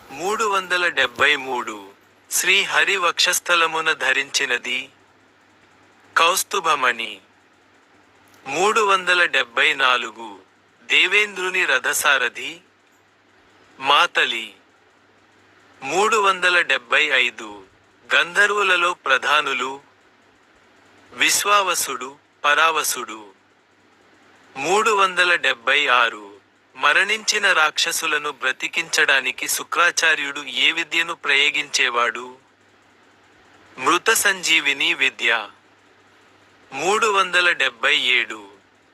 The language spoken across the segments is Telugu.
373 శ్రీహరి వక్షస్థలమున ధరించినది కౌస్తుభమణి. 374 దేవేంద్రుని రథసారథి మాతలి. 375 గంధర్వులలో ప్రధానులు విశ్వావసుడు, పరావసుడు. 376 మరణించిన రాక్షసులను బ్రతికించడానికి శుక్రాచార్యుడు ఏ విద్యను ప్రయోగించేవాడు? మృత సంజీవిని విద్య. 377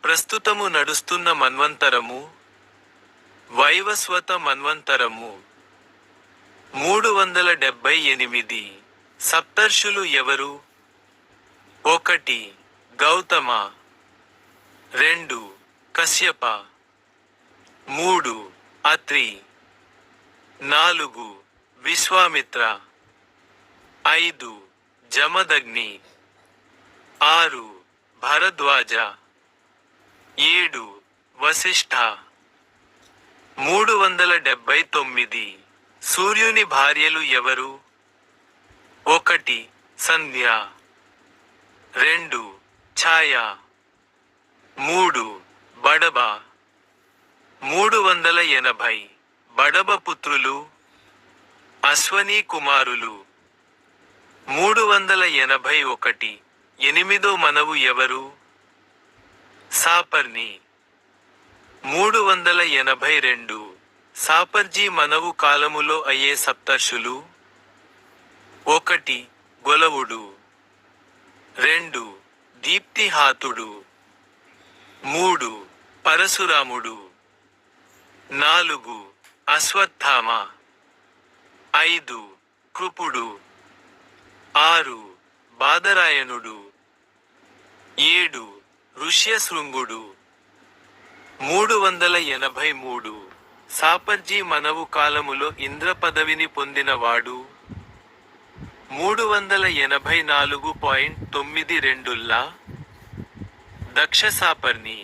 ప్రస్తుతము నడుస్తున్న మన్వంతరము వైవస్వత మన్వంతరము. 378 సప్తర్షులు ఎవరు? 1 గౌతమ, 2 కశ్యప, 3 అత్రి, 4 విశ్వామిత్ర, 5 జమదగ్ని, 6 భరద్వాజ, 7 వశిష్ఠ. 379 సూర్యుని భార్యలు ఎవరు? 1 సంధ్య, 2 ఛాయ, 3 బడబ. 380 బడబ పుత్రులు అశ్వనీ కుమారులు. 381 ఎనిమిదో మనవు ఎవరు? సాపర్ని. 382 సాపర్జీ మనవు కాలములో అయ్యే సప్తర్షులు. 1 గొలవుడు, 2 దీప్తిహాతుడు, 3 పరశురాముడు, 4 అశ్వత్థామ, 5 కృపుడు, 6 బాదరాయణుడు, 7 ఋష్యశృంగుడు. 383 సాపర్జీ మనవు కాలములో ఇంద్ర పదవిని పొందినవాడు. 384.92 దక్ష సాపర్ని.